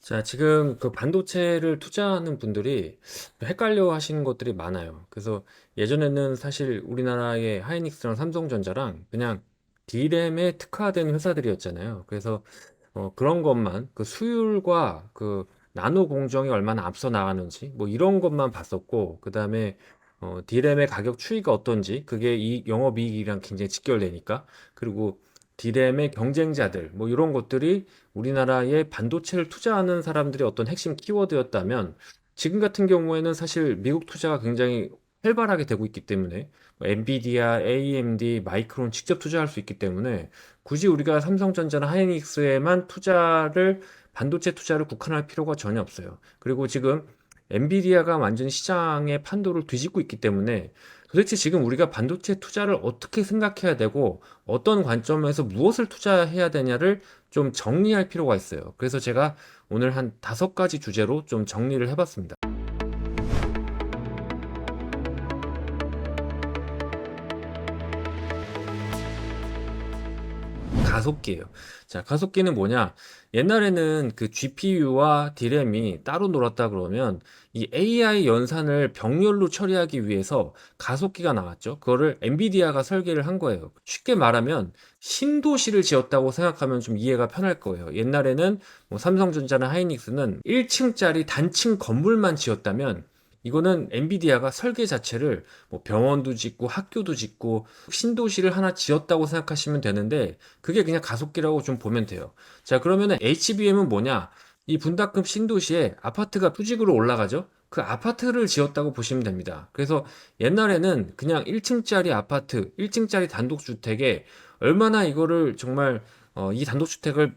자, 지금 그 반도체를 투자하는 분들이 헷갈려 하시는 것들이 많아요. 그래서 예전에는 사실 우리나라의 하이닉스랑 삼성전자랑 그냥 D램에 특화된 회사들이었잖아요. 그래서 그런 것만 그 수율과 그 나노 공정이 얼마나 앞서 나가는지 뭐 이런 것만 봤었고, 그다음에 D램의 가격 추이가 어떤지 그게 이 영업이익이랑 굉장히 직결되니까. 그리고 D램의 경쟁자들 뭐 이런 것들이 우리나라에 반도체를 투자하는 사람들이 어떤 핵심 키워드였다면, 지금 같은 경우에는 사실 미국 투자가 굉장히 활발하게 되고 있기 때문에 뭐 엔비디아, AMD, 마이크론 직접 투자할 수 있기 때문에 굳이 우리가 삼성전자나 하이닉스에만 반도체 투자를 국한할 필요가 전혀 없어요. 그리고 지금 엔비디아가 완전히 시장의 판도를 뒤집고 있기 때문에 도대체 지금 우리가 반도체 투자를 어떻게 생각해야 되고 어떤 관점에서 무엇을 투자해야 되냐를 좀 정리할 필요가 있어요. 그래서 제가 오늘 한 5가지 주제로 좀 정리를 해봤습니다. 가속기예요. 자, 가속기는 뭐냐? 옛날에는 그 GPU와 D램이 따로 놀았다 그러면 이 AI 연산을 병렬로 처리하기 위해서 가속기가 나왔죠. 그거를 엔비디아가 설계를 한 거예요. 쉽게 말하면 신도시를 지었다고 생각하면 좀 이해가 편할 거예요. 옛날에는 뭐 삼성전자나 하이닉스는 1층짜리 단층 건물만 지었다면, 이거는 엔비디아가 설계 자체를 뭐 병원도 짓고 학교도 짓고 신도시를 하나 지었다고 생각하시면 되는데, 그게 그냥 가속기라고 좀 보면 돼요. 자, 그러면은 HBM은 뭐냐? 이 분담금 신도시에 아파트가 수직으로 올라가죠? 그 아파트를 지었다고 보시면 됩니다. 그래서 옛날에는 그냥 1층짜리 아파트, 1층짜리 단독주택에 얼마나 이거를 정말 이 단독주택을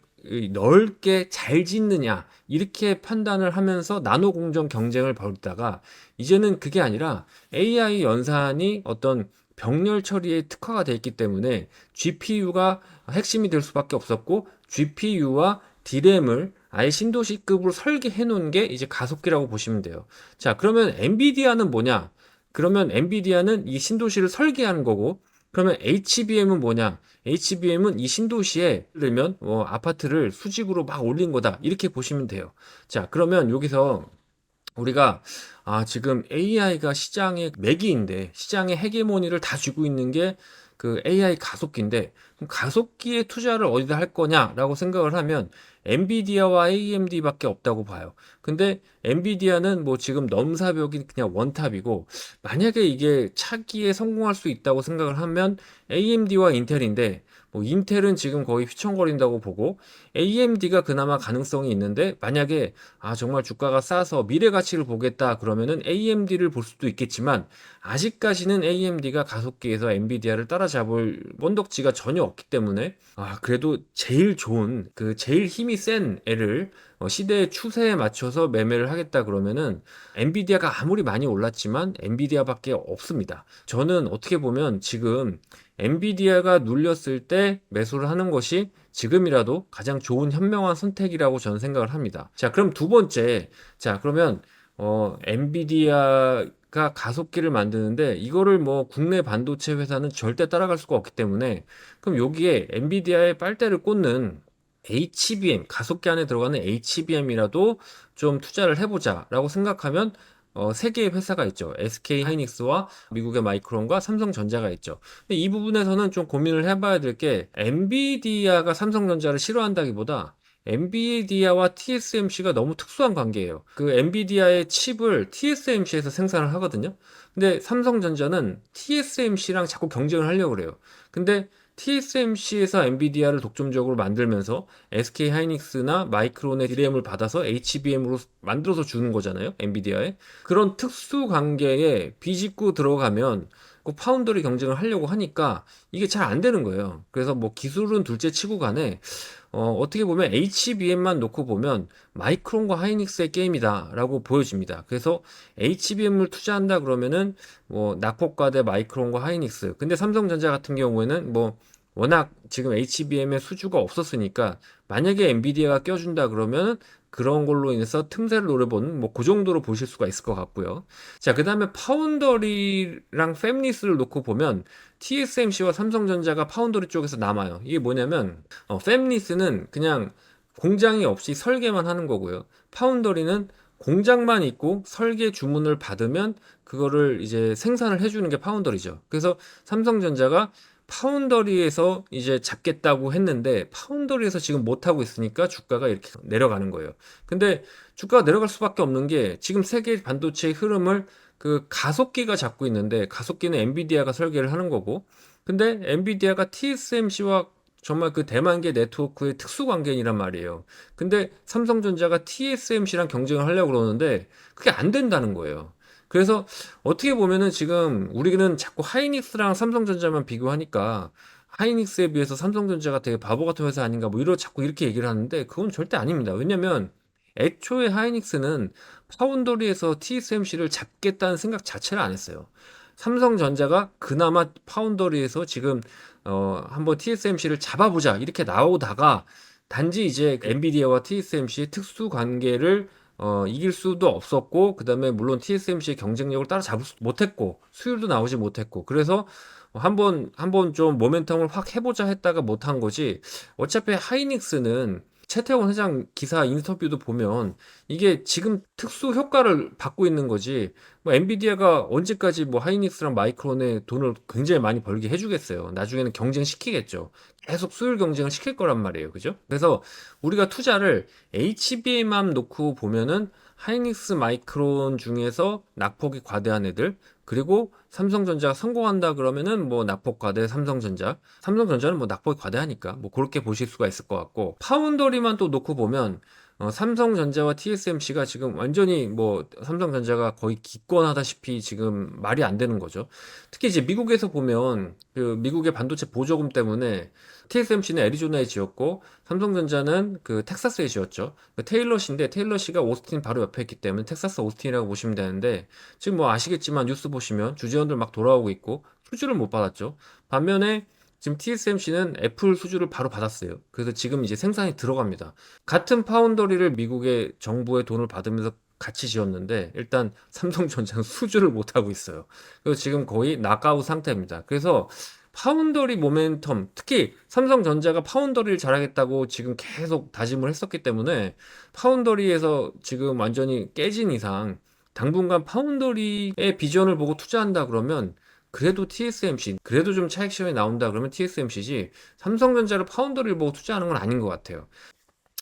넓게 잘 짓느냐 이렇게 판단을 하면서 나노 공정 경쟁을 벌이다가, 이제는 그게 아니라 AI 연산이 어떤 병렬 처리에 특화가 되어 있기 때문에 GPU가 핵심이 될 수밖에 없었고, GPU와 D램을 아예 신도시급으로 설계해 놓은 게 이제 가속기라고 보시면 돼요. 자, 그러면 엔비디아는 뭐냐? 그러면 엔비디아는 이 신도시를 설계하는 거고, 그러면 HBM은 뭐냐? HBM은 이 신도시에 예를 들면 아파트를 수직으로 막 올린 거다, 이렇게 보시면 돼요. 자, 그러면 여기서 우리가 지금 AI가 시장의 매기인데, 시장의 헤게모니를 다 쥐고 있는 게 그 AI 가속기인데, 그럼 가속기에 투자를 어디다 할 거냐라고 생각을 하면 엔비디아와 AMD밖에 없다고 봐요. 근데 엔비디아는 뭐 지금 넘사벽이 그냥 원탑이고, 만약에 이게 차기에 성공할 수 있다고 생각을 하면 AMD와 인텔인데, 뭐 인텔은 지금 거의 휘청거린다고 보고 AMD가 그나마 가능성이 있는데, 만약에 정말 주가가 싸서 미래 가치를 보겠다 그러면은 AMD를 볼 수도 있겠지만, 아직까지는 AMD가 가속기에서 엔비디아를 따라잡을 원덕지가 전혀 없기 때문에, 그래도 제일 좋은 그 제일 힘이 센 애를 시대의 추세에 맞춰서 매매를 하겠다 그러면은 엔비디아가 아무리 많이 올랐지만 엔비디아밖에 없습니다. 저는 어떻게 보면 지금 엔비디아가 눌렸을 때 매수를 하는 것이 지금이라도 가장 좋은 현명한 선택이라고 저는 생각을 합니다. 자, 그럼 두 번째. 자, 그러면 엔비디아가 가속기를 만드는데 이거를 뭐 국내 반도체 회사는 절대 따라갈 수가 없기 때문에, 그럼 여기에 엔비디아의 빨대를 꽂는 HBM, 가속기 안에 들어가는 HBM이라도 좀 투자를 해보자라고 생각하면 세 개의 회사가 있죠. SK 하이닉스와 미국의 마이크론과 삼성전자가 있죠. 근데 이 부분에서는 좀 고민을 해봐야 될 게, 엔비디아가 삼성전자를 싫어한다기보다 엔비디아와 TSMC가 너무 특수한 관계예요. 그 엔비디아의 칩을 TSMC에서 생산을 하거든요. 근데 삼성전자는 TSMC랑 자꾸 경쟁을 하려고 그래요. 근데 TSMC에서 엔비디아를 독점적으로 만들면서 SK 하이닉스나 마이크론의 DRAM을 받아서 HBM으로 만들어서 주는 거잖아요, 엔비디아에. 그런 특수 관계에 비집고 들어가면 그 파운더리 경쟁을 하려고 하니까 이게 잘 안 되는 거예요. 그래서 뭐 기술은 둘째 치고 간에 어떻게 보면 HBM만 놓고 보면 마이크론과 하이닉스의 게임이다라고 보여집니다. 그래서 HBM을 투자한다 그러면은 뭐 낙폭과대 마이크론과 하이닉스. 근데 삼성전자 같은 경우에는 뭐 워낙 지금 HBM의 수주가 없었으니까, 만약에 엔비디아가 껴준다 그러면 그런 걸로 인해서 틈새를 노려보는 뭐 그 정도로 보실 수가 있을 것 같고요. 자, 그 다음에 파운더리랑 팹리스를 놓고 보면 TSMC와 삼성전자가 파운더리 쪽에서 남아요. 이게 뭐냐면 팹리스는 그냥 공장이 없이 설계만 하는 거고요. 파운더리는 공장만 있고 설계 주문을 받으면 그거를 이제 생산을 해주는 게 파운더리죠. 그래서 삼성전자가 파운더리에서 이제 잡겠다고 했는데 파운더리에서 지금 못하고 있으니까 주가가 이렇게 내려가는 거예요. 근데 주가가 내려갈 수밖에 없는 게 지금 세계 반도체의 흐름을 그 가속기가 잡고 있는데 가속기는 엔비디아가 설계를 하는 거고 근데 엔비디아가 TSMC와 정말 그 대만계 네트워크의 특수 관계이란 말이에요. 근데 삼성전자가 TSMC랑 경쟁을 하려고 그러는데 그게 안 된다는 거예요. 그래서 어떻게 보면은 지금 우리는 자꾸 하이닉스랑 삼성전자만 비교하니까 하이닉스에 비해서 삼성전자가 되게 바보 같은 회사 아닌가 뭐 이러 자꾸 이렇게 얘기를 하는데 그건 절대 아닙니다. 왜냐면 애초에 하이닉스는 파운더리에서 TSMC를 잡겠다는 생각 자체를 안 했어요. 삼성전자가 그나마 파운더리에서 지금 한번 TSMC를 잡아보자 이렇게 나오다가 단지 이제 엔비디아와 TSMC의 특수 관계를 이길 수도 없었고 그다음에 물론 TSMC의 경쟁력을 따라잡을 수 못했고 수율도 나오지 못했고 그래서 한번 좀 모멘텀을 확 해보자 했다가 못한 거지. 어차피 하이닉스는 최태원 회장 기사 인터뷰도 보면 이게 지금 특수 효과를 받고 있는 거지. 뭐 엔비디아가 언제까지 뭐 하이닉스랑 마이크론에 돈을 굉장히 많이 벌게 해주겠어요. 나중에는 경쟁시키겠죠. 계속 수율 경쟁을 시킬 거란 말이에요. 그죠? 그래서 우리가 투자를 HBM만 놓고 보면은 하이닉스 마이크론 중에서 낙폭이 과대한 애들 그리고 삼성전자가 성공한다 그러면은 뭐 낙폭 과대 삼성전자는 뭐 낙폭이 과대하니까 뭐 그렇게 보실 수가 있을 것 같고 파운더리만 또 놓고 보면 삼성전자와 TSMC가 지금 완전히 뭐 삼성전자가 거의 기권하다시피 지금 말이 안 되는 거죠. 특히 이제 미국에서 보면 그 미국의 반도체 보조금 때문에 TSMC는 애리조나에 지었고 삼성전자는 그 텍사스에 지었죠. 그 테일러시인데 테일러시가 오스틴 바로 옆에 있기 때문에 텍사스 오스틴이라고 보시면 되는데 지금 뭐 아시겠지만 뉴스 보시면 주재원들 막 돌아오고 있고 수주를 못 받았죠. 반면에 지금 TSMC는 애플 수주를 바로 받았어요. 그래서 지금 이제 생산이 들어갑니다. 같은 파운더리를 미국의 정부의 돈을 받으면서 같이 지었는데 일단 삼성전자는 수주를 못 하고 있어요. 그래서 지금 거의 낙아웃 상태입니다. 그래서 파운더리 모멘텀, 특히 삼성전자가 파운더리를 잘하겠다고 지금 계속 다짐을 했었기 때문에 파운더리에서 지금 완전히 깨진 이상 당분간 파운더리의 비전을 보고 투자한다 그러면 그래도 TSMC, 그래도 좀 차익 실현이 나온다 그러면 TSMC지 삼성전자를 파운더리를 보고 투자하는 건 아닌 것 같아요.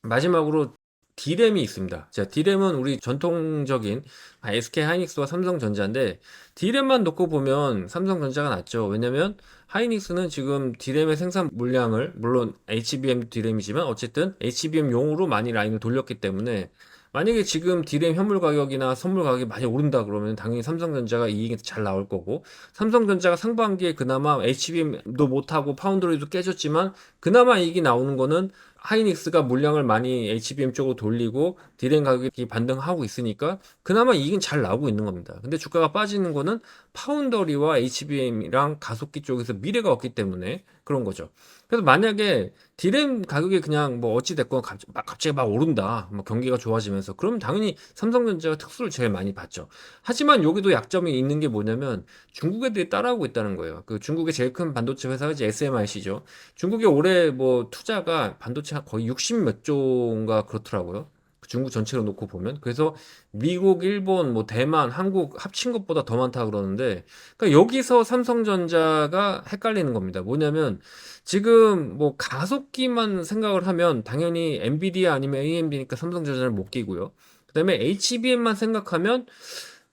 마지막으로 D램이 있습니다. 자, D램은 우리 전통적인 SK 하이닉스와 삼성전자인데 D램만 놓고 보면 삼성전자가 낫죠. 왜냐면 하이닉스는 지금 D램의 생산 물량을 물론 HBM D램이지만 어쨌든 HBM용으로 많이 라인을 돌렸기 때문에 만약에 지금 D램 현물 가격이나 선물 가격이 많이 오른다 그러면 당연히 삼성전자가 이익이 잘 나올 거고 삼성전자가 상반기에 그나마 HBM도 못하고 파운드리도 깨졌지만 그나마 이익이 나오는 거는 하이닉스가 물량을 많이 HBM 쪽으로 돌리고 디램 가격이 반등하고 있으니까 그나마 이익은 잘 나오고 있는 겁니다. 근데 주가가 빠지는 거는 파운더리와 HBM이랑 가속기 쪽에서 미래가 없기 때문에 그런 거죠. 그래서 만약에 디램 가격이 그냥 뭐 어찌 됐건 갑자기 막 오른다. 뭐 경기가 좋아지면서 그러면 당연히 삼성전자가 특수를 제일 많이 받죠. 하지만 여기도 약점이 있는 게 뭐냐면 중국 애들이 따라오고 있다는 거예요. 그 중국의 제일 큰 반도체 회사가 이제 SMIC죠. 중국이 올해 뭐 투자가 반도체 거의 60 몇 조인가 그렇더라고요. 그 중국 전체로 놓고 보면. 그래서 미국, 일본, 뭐 대만, 한국 합친 것보다 더 많다 그러는데, 그러니까 여기서 삼성전자가 헷갈리는 겁니다. 뭐냐면 지금 뭐 가속기만 생각을 하면 당연히 엔비디아 아니면 AMD니까 삼성전자를 못 끼고요. 그다음에 HBM만 생각하면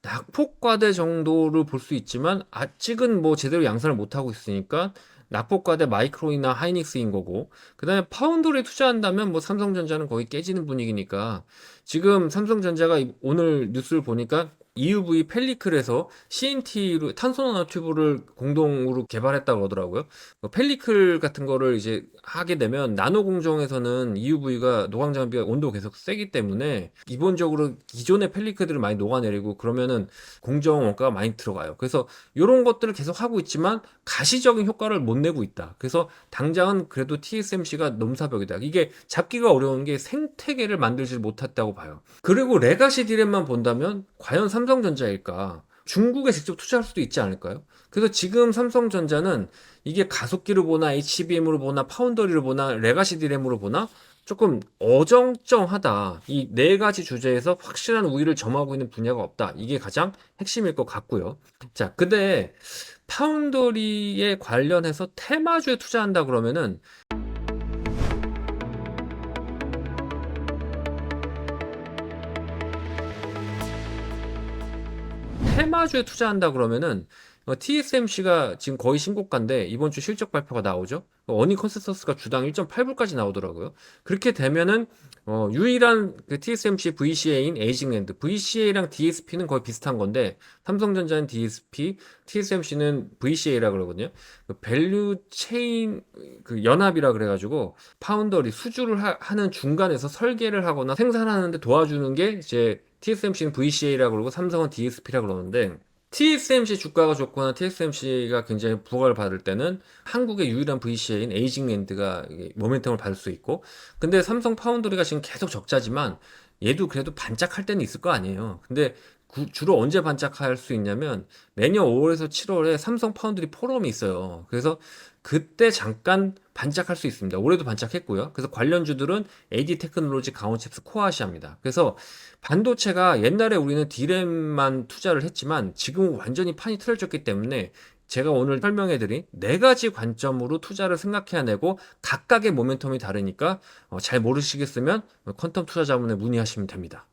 낙폭과대 정도를 볼 수 있지만 아직은 뭐 제대로 양산을 못 하고 있으니까 낙폭과대 마이크론이나 하이닉스인 거고 그다음에 파운드리에 투자한다면 뭐 삼성전자는 거의 깨지는 분위기니까 지금 삼성전자가 오늘 뉴스를 보니까 EUV 펠리클에서 CNT로 탄소 나노 튜브를 공동으로 개발했다고 그러더라고요. 펠리클 같은 거를 이제 하게 되면 나노 공정에서는 EUV가 노광 장비가 온도가 계속 세기 때문에 기본적으로 기존의 펠리클들을 많이 녹아내리고 그러면은 공정 원가가 많이 들어가요. 그래서 이런 것들을 계속 하고 있지만 가시적인 효과를 못 내고 있다. 그래서 당장은 그래도 TSMC가 넘사벽이다. 이게 잡기가 어려운 게 생태계를 만들지 못했다고 봐요. 그리고 레가시 디램만 본다면 과연 삼성전자일까? 중국에 직접 투자할 수도 있지 않을까요? 그래서 지금 삼성전자는 이게 가속기로 보나 HBM으로 보나 파운더리로 보나 레가시 디램으로 보나 조금 어정쩡하다. 이 네 가지 주제에서 확실한 우위를 점하고 있는 분야가 없다. 이게 가장 핵심일 것 같고요. 자, 근데 파운더리에 관련해서 테마주에 투자한다 그러면은 테마주에 투자한다 그러면은 TSMC가 지금 거의 신고가인데 이번 주 실적 발표가 나오죠. 어닝 컨센서스가 주당 1.8불까지 나오더라고요. 그렇게 되면은 유일한 그 TSMC VCA인 에이징랜드, VCA랑 DSP는 거의 비슷한 건데 삼성전자는 DSP, TSMC는 VCA라 그러거든요. 그 밸류 체인 그 연합이라 그래가지고 파운더리 수주를 하는 중간에서 설계를 하거나 생산하는데 도와주는 게 이제 TSMC는 VCA라 그러고 삼성은 DSP라 그러는데 TSMC 주가가 좋거나 TSMC가 굉장히 부각을 받을 때는 한국의 유일한 VCA인 에이징랜드가 모멘텀을 받을 수 있고 근데 삼성 파운드리가 지금 계속 적자지만 얘도 그래도 반짝할 때는 있을 거 아니에요. 근데 주로 언제 반짝할 수 있냐면 매년 5월에서 7월에 삼성 파운드리 포럼이 있어요. 그래서 그때 잠깐 반짝할 수 있습니다. 올해도 반짝했고요. 그래서 관련주들은 AD 테크놀로지, 강원칩스, 코아시아입니다. 그래서 반도체가 옛날에 우리는 D램만 투자를 했지만 지금은 완전히 판이 틀어졌기 때문에 제가 오늘 설명해드린 네 가지 관점으로 투자를 생각해야 되고 각각의 모멘텀이 다르니까 잘 모르시겠으면 퀀텀 투자자문에 문의하시면 됩니다.